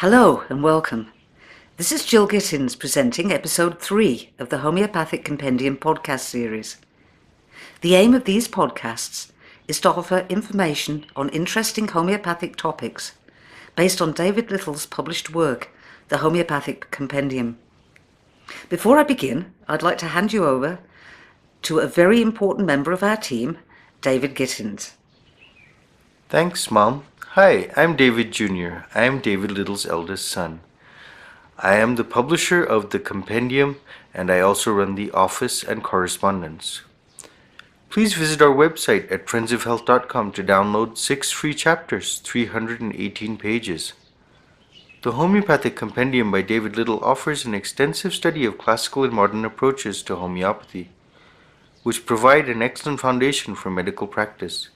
Hello and welcome. This is Jill Gittins presenting episode 3 of the Homeopathic Compendium podcast series. The aim of these podcasts is to offer information on interesting homeopathic topics based on David Little's published work, the Homeopathic Compendium. Before I begin, I'd like to hand you over to a very important member of our team, David Gittins. Thanks, Mom. Hi, I'm David Jr. I am David Little's eldest son. I am the publisher of the compendium and I also run the office and correspondence. Please visit our website at friendsofhealth.com to download 6 free chapters, 318 pages. The Homeopathic Compendium by David Little offers an extensive study of classical and modern approaches to homeopathy, which provide an excellent foundation for medical practice.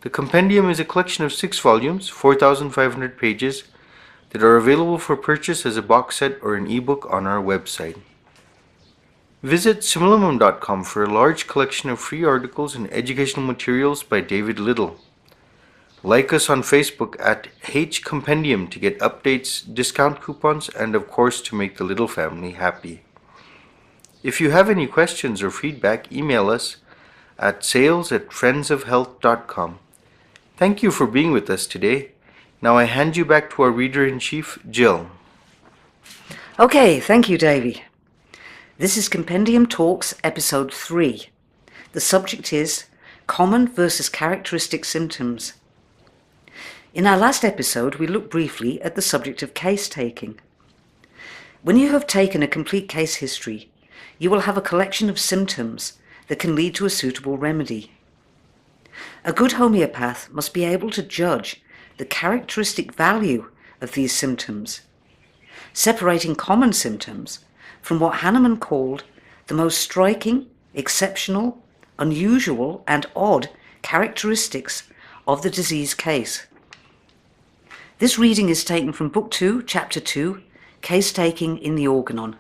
The compendium is a collection of 6 volumes, 4,500 pages, that are available for purchase as a box set or an ebook on our website. Visit symptom.com for a large collection of free articles and educational materials by David Little. Like us on Facebook at H Compendium to get updates, discount coupons, and of course to make the Little family happy. If you have any questions or feedback, email us at sales@friendsofhealth.com. Thank you for being with us today. Now I hand you back to our Reader-in-Chief, Jill. Okay, thank you, Davy. This is Compendium Talks, Episode 3. The subject is Common versus Characteristic Symptoms. In our last episode, we looked briefly at the subject of case taking. When you have taken a complete case history, you will have a collection of symptoms that can lead to a suitable remedy. A good homeopath must be able to judge the characteristic value of these symptoms, separating common symptoms from what Hahnemann called the most striking, exceptional, unusual, and odd characteristics of the disease case. This reading is taken from Book 2, Chapter 2, Case Taking in the Organon.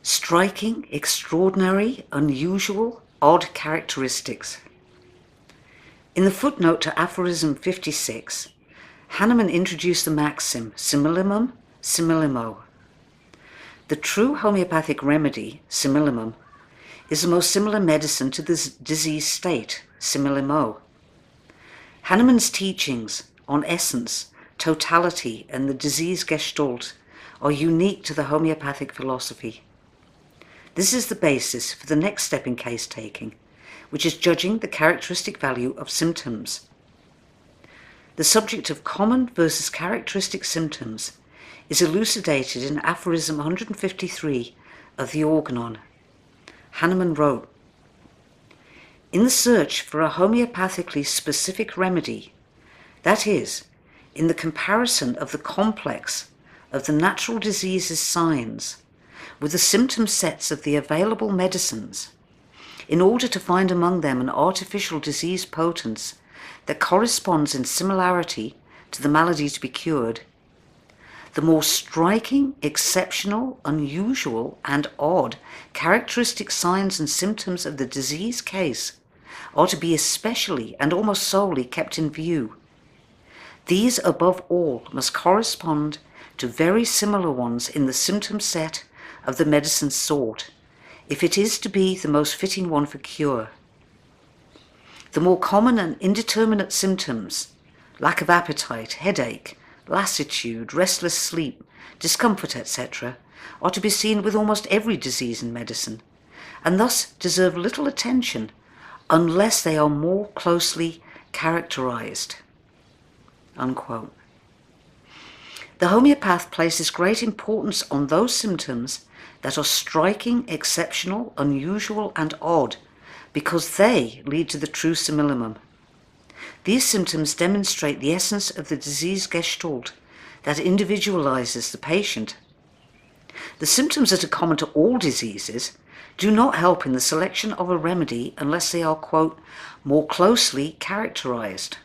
Striking, extraordinary, unusual, odd characteristics. In the footnote to Aphorism 56, Hahnemann introduced the maxim, similimum, similimo. The true homeopathic remedy, similimum, is the most similar medicine to the disease state, similimo. Hahnemann's teachings on essence, totality, and the disease gestalt are unique to the homeopathic philosophy. This is the basis for the next step in case taking, which is judging the characteristic value of symptoms. The subject of common versus characteristic symptoms is elucidated in Aphorism 153 of the Organon. Hahnemann wrote, "In the search for a homeopathically specific remedy, that is, in the comparison of the complex of the natural disease's signs with the symptom sets of the available medicines, in order to find among them an artificial disease potence that corresponds in similarity to the malady to be cured, the more striking, exceptional, unusual, and odd characteristic signs and symptoms of the disease case are to be especially and almost solely kept in view. These, above all, must correspond to very similar ones in the symptom set of the medicine sought, if it is to be the most fitting one for cure. The more common and indeterminate symptoms, lack of appetite, headache, lassitude, restless sleep, discomfort, etc., are to be seen with almost every disease in medicine, and thus deserve little attention unless they are more closely characterized." Unquote. The homeopath places great importance on those symptoms that are striking, exceptional, unusual, and odd, because they lead to the true similimum. These symptoms demonstrate the essence of the disease gestalt that individualizes the patient. The symptoms that are common to all diseases do not help in the selection of a remedy unless they are, quote, more closely characterized.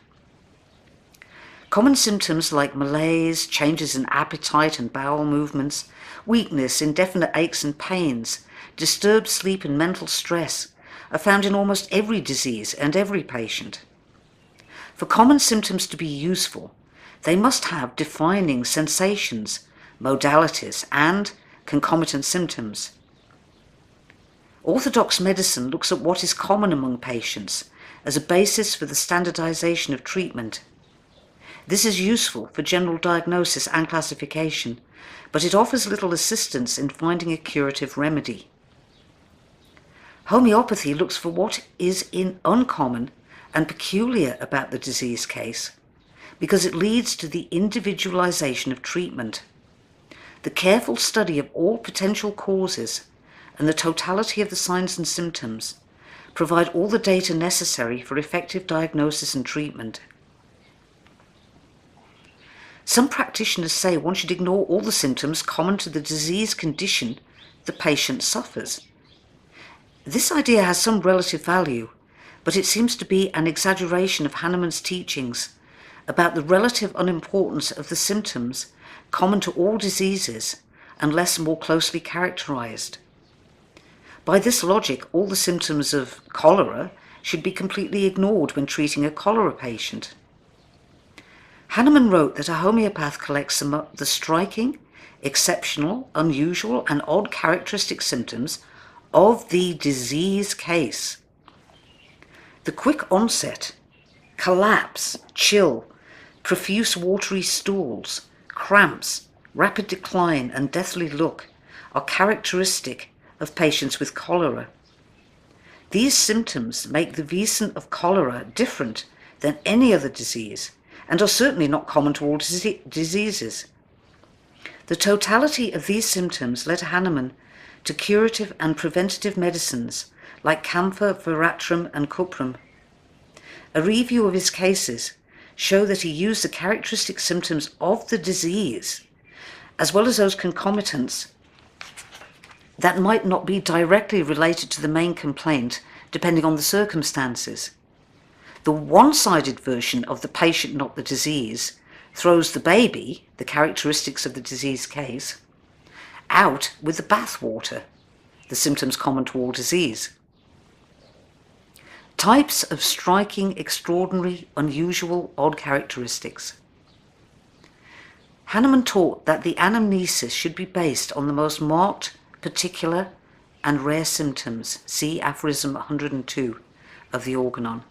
Common symptoms like malaise, changes in appetite and bowel movements, weakness, indefinite aches and pains, disturbed sleep and mental stress are found in almost every disease and every patient. For common symptoms to be useful, they must have defining sensations, modalities, and concomitant symptoms. Orthodox medicine looks at what is common among patients as a basis for the standardization of treatment. This is useful for general diagnosis and classification, but it offers little assistance in finding a curative remedy. Homeopathy looks for what is uncommon and peculiar about the disease case, because it leads to the individualization of treatment. The careful study of all potential causes and the totality of the signs and symptoms provide all the data necessary for effective diagnosis and treatment. Some practitioners say one should ignore all the symptoms common to the disease condition the patient suffers. This idea has some relative value, but it seems to be an exaggeration of Hahnemann's teachings about the relative unimportance of the symptoms common to all diseases unless more closely characterized. By this logic, all the symptoms of cholera should be completely ignored when treating a cholera patient. Hahnemann wrote that a homeopath collects the striking, exceptional, unusual, and odd characteristic symptoms of the disease case. The quick onset, collapse, chill, profuse watery stools, cramps, rapid decline, and deathly look are characteristic of patients with cholera. These symptoms make the vescent of cholera different than any other disease, and are certainly not common to all diseases. The totality of these symptoms led Hahnemann to curative and preventative medicines like camphor, veratrum, and cuprum. A review of his cases show that he used the characteristic symptoms of the disease, as well as those concomitants that might not be directly related to the main complaint, depending on the circumstances. The one-sided version of the patient, not the disease, throws the baby, the characteristics of the disease case, out with the bathwater, the symptoms common to all disease. Types of striking, extraordinary, unusual, odd characteristics. Hahnemann taught that the anamnesis should be based on the most marked, particular, and rare symptoms. See aphorism 102 of the Organon.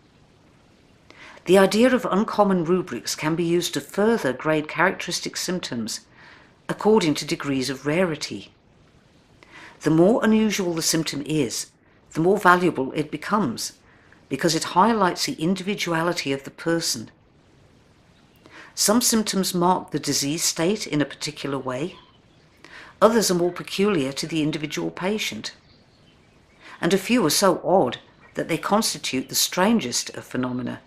The idea of uncommon rubrics can be used to further grade characteristic symptoms according to degrees of rarity. The more unusual the symptom is, the more valuable it becomes, because it highlights the individuality of the person. Some symptoms mark the disease state in a particular way. Others are more peculiar to the individual patient. And a few are so odd that they constitute the strangest of phenomena.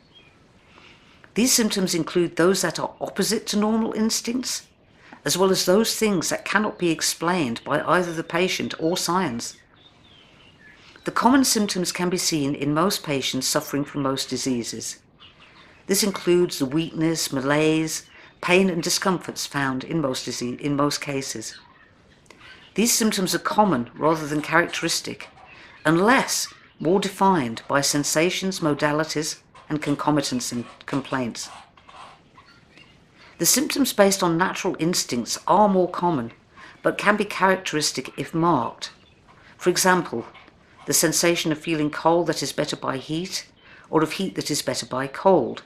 These symptoms include those that are opposite to normal instincts, as well as those things that cannot be explained by either the patient or science. The common symptoms can be seen in most patients suffering from most diseases. This includes the weakness, malaise, pain and discomforts found in most cases. These symptoms are common rather than characteristic, unless more defined by sensations, modalities, and concomitant complaints. The symptoms based on natural instincts are more common, but can be characteristic if marked. For example, the sensation of feeling cold that is better by heat, or of heat that is better by cold.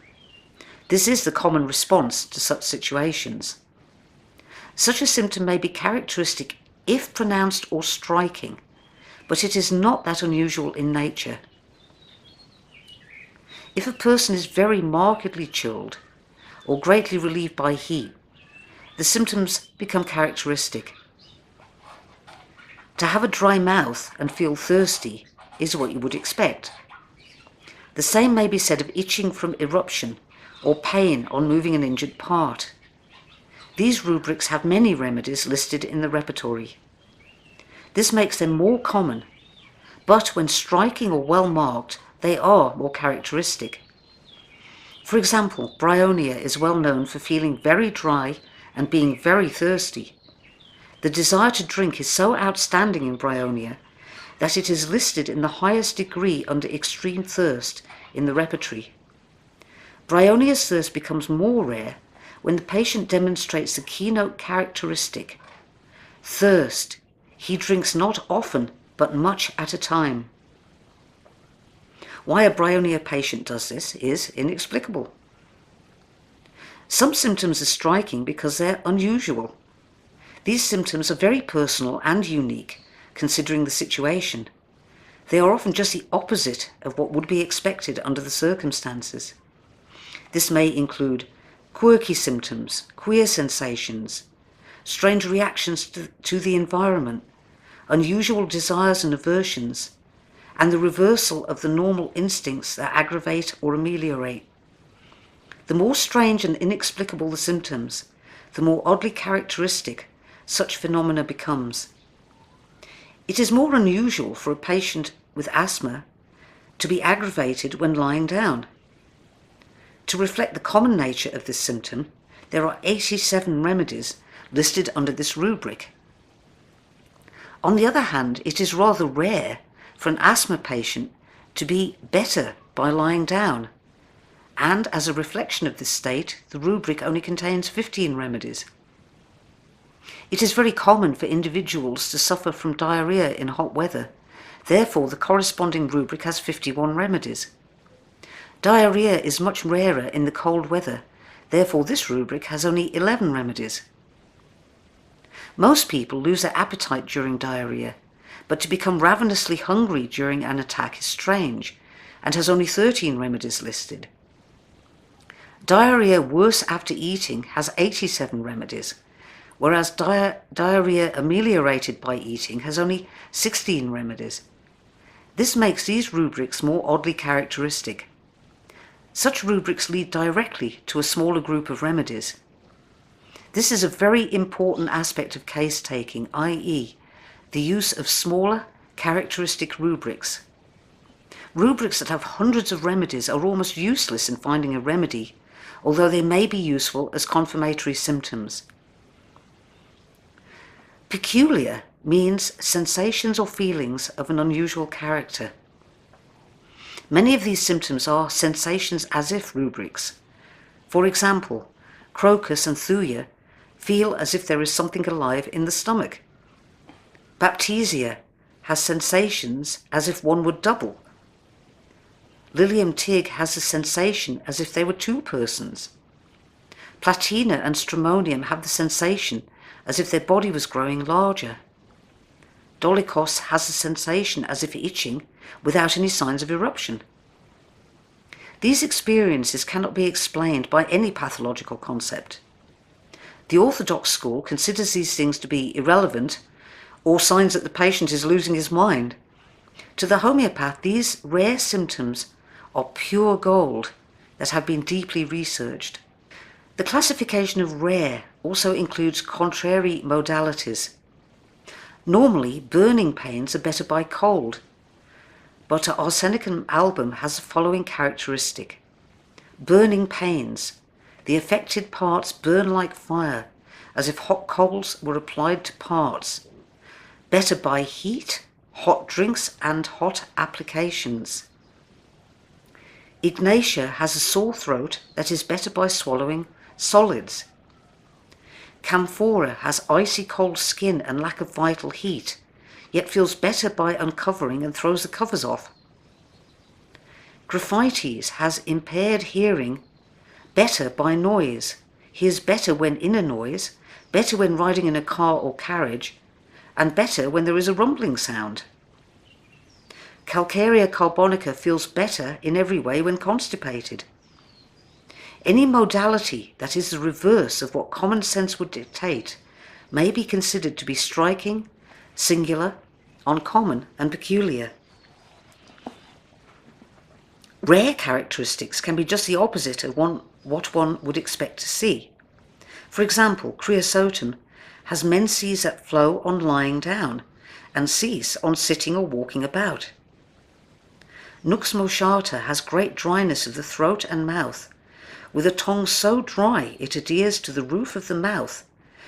This is the common response to such situations. Such a symptom may be characteristic if pronounced or striking, but it is not that unusual in nature. If a person is very markedly chilled or greatly relieved by heat, the symptoms become characteristic. To have a dry mouth and feel thirsty is what you would expect. The same may be said of itching from eruption or pain on moving an injured part. These rubrics have many remedies listed in the repertory. This makes them more common, but when striking or well marked, they are more characteristic. For example, bryonia is well known for feeling very dry and being very thirsty. The desire to drink is so outstanding in bryonia that it is listed in the highest degree under extreme thirst in the repertory. Bryonia's thirst becomes more rare when the patient demonstrates the keynote characteristic, thirst. He drinks not often, but much at a time. Why a bryonia patient does this is inexplicable. Some symptoms are striking because they're unusual. These symptoms are very personal and unique, considering the situation. They are often just the opposite of what would be expected under the circumstances. This may include quirky symptoms, queer sensations, strange reactions to the environment, unusual desires and aversions, and the reversal of the normal instincts that aggravate or ameliorate. The more strange and inexplicable the symptoms, the more oddly characteristic such phenomena becomes. It is more unusual for a patient with asthma to be aggravated when lying down. To reflect the common nature of this symptom, there are 87 remedies listed under this rubric. On the other hand, it is rather rare for an asthma patient to be better by lying down, and as a reflection of this state, the rubric only contains 15 remedies. It is very common for individuals to suffer from diarrhea in hot weather. Therefore, the corresponding rubric has 51 remedies. Diarrhea is much rarer in the cold weather. Therefore, this rubric has only 11 remedies. Most people lose their appetite during diarrhea, but to become ravenously hungry during an attack is strange and has only 13 remedies listed. Diarrhea worse after eating has 87 remedies, whereas diarrhea ameliorated by eating has only 16 remedies. This makes these rubrics more oddly characteristic. Such rubrics lead directly to a smaller group of remedies. This is a very important aspect of case taking, i.e., the use of smaller, characteristic rubrics. Rubrics that have hundreds of remedies are almost useless in finding a remedy, although they may be useful as confirmatory symptoms. Peculiar means sensations or feelings of an unusual character. Many of these symptoms are sensations as if rubrics. For example, crocus and thuya feel as if there is something alive in the stomach. Baptisia has sensations as if one would double. Lilium tig has a sensation as if they were two persons. Platina and stramonium have the sensation as if their body was growing larger. Dolichos has a sensation as if itching without any signs of eruption. These experiences cannot be explained by any pathological concept. The orthodox school considers these things to be irrelevant or signs that the patient is losing his mind. To the homeopath, these rare symptoms are pure gold that have been deeply researched. The classification of rare also includes contrary modalities. Normally, burning pains are better by cold, but Arsenicum album has the following characteristic. Burning pains. The affected parts burn like fire, as if hot coals were applied to parts. Better by heat, hot drinks, and hot applications. Ignatia has a sore throat that is better by swallowing solids. Camphora has icy cold skin and lack of vital heat, yet feels better by uncovering and throws the covers off. Graphites has impaired hearing, better by noise. Hears better when in a noise, better when riding in a car or carriage, and better when there is a rumbling sound. Calcarea carbonica feels better in every way when constipated. Any modality that is the reverse of what common sense would dictate may be considered to be striking, singular, uncommon, and peculiar. Rare characteristics can be just the opposite of what one would expect to see. For example, creosotum has menses that flow on lying down and cease on sitting or walking about. Nux moschata has great dryness of the throat and mouth, with a tongue so dry it adheres to the roof of the mouth,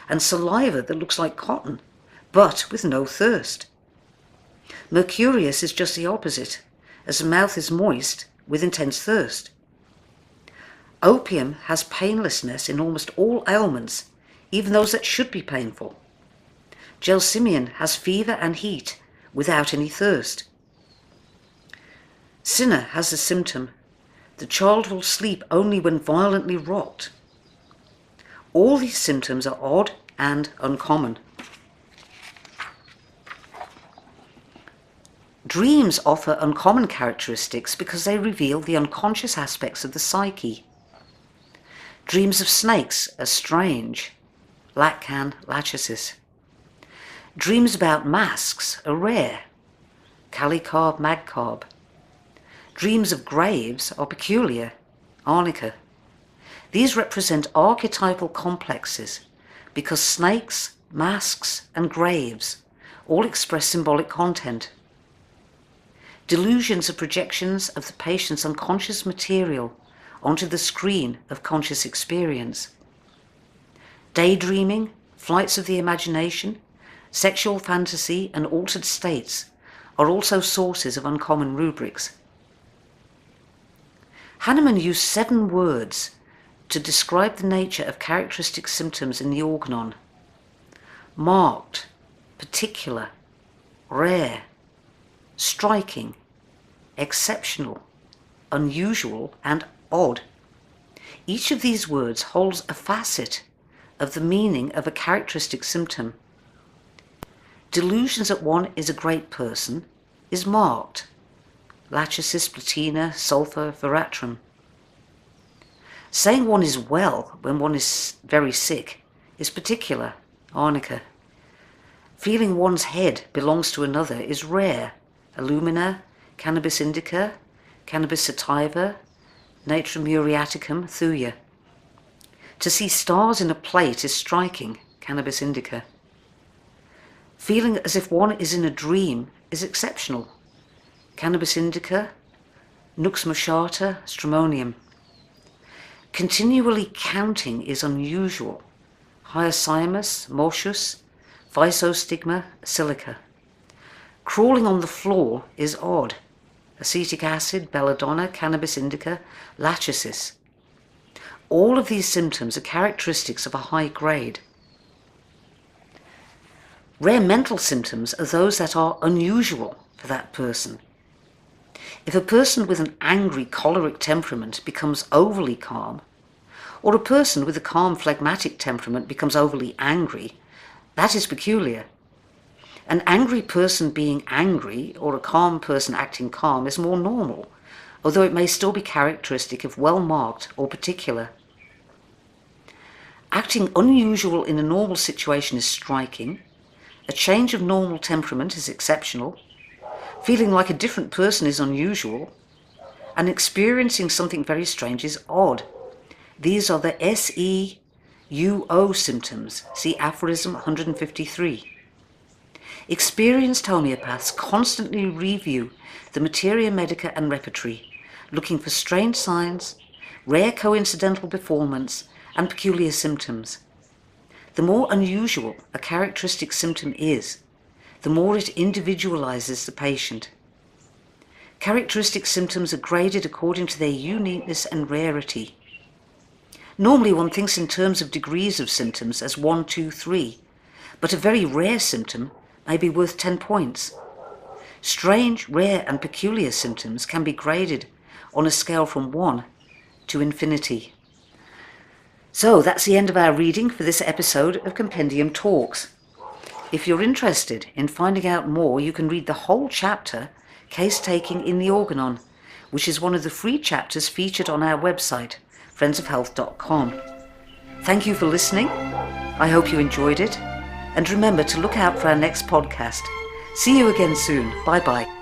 and saliva that looks like cotton, but with no thirst. Mercurius is just the opposite, as the mouth is moist with intense thirst. Opium has painlessness in almost all ailments, even those that should be painful. Gelsemium has fever and heat without any thirst. Cinna has the symptom: the child will sleep only when violently rocked. All these symptoms are odd and uncommon. Dreams offer uncommon characteristics because they reveal the unconscious aspects of the psyche. Dreams of snakes are strange, Lacan, lachesis. Dreams about masks are rare, Calicarb, Magcarb. Dreams of graves are peculiar, Arnica. These represent archetypal complexes because snakes, masks, and graves all express symbolic content. Delusions are projections of the patient's unconscious material onto the screen of conscious experience. Daydreaming, flights of the imagination, sexual fantasy, and altered states are also sources of uncommon rubrics. Hahnemann used 7 words to describe the nature of characteristic symptoms in the organon: marked, particular, rare, striking, exceptional, unusual, and odd. Each of these words holds a facet of the meaning of a characteristic symptom. Delusions that one is a great person is marked, lachesis, platina, sulfur, veratrum. Saying one is well when one is very sick is particular, arnica. Feeling one's head belongs to another is rare, alumina, cannabis indica, cannabis sativa, natrum muriaticum, thuja. To see stars in a plate is striking, cannabis indica. Feeling as if one is in a dream is exceptional, cannabis indica, nux mosciata, stramonium. Continually counting is unusual, hyoscyamus, mortius, physostigma, silica. Crawling on the floor is odd, acetic acid, belladonna, cannabis indica, lachesis. All of these symptoms are characteristics of a high grade. Rare mental symptoms are those that are unusual for that person. If a person with an angry, choleric temperament becomes overly calm, or a person with a calm, phlegmatic temperament becomes overly angry, that is peculiar. An angry person being angry, or a calm person acting calm, is more normal, although it may still be characteristic of well-marked or particular. Acting unusual in a normal situation is striking. A change of normal temperament is exceptional. Feeling like a different person is unusual. And experiencing something very strange is odd. These are the SEUO symptoms. See aphorism 153. Experienced homeopaths constantly review the materia medica and repertory, looking for strange signs, rare coincidental performance, and peculiar symptoms. The more unusual a characteristic symptom is, the more it individualizes the patient. Characteristic symptoms are graded according to their uniqueness and rarity. Normally one thinks in terms of degrees of symptoms as 1, 2, 3, but a very rare symptom may be worth 10 points. Strange, rare, and peculiar symptoms can be graded on a scale from 1 to infinity. So that's the end of our reading for this episode of Compendium Talks. If you're interested in finding out more, you can read the whole chapter, Case Taking in the Organon, which is one of the free chapters featured on our website, friendsofhealth.com. Thank you for listening. I hope you enjoyed it. And remember to look out for our next podcast. See you again soon. Bye-bye.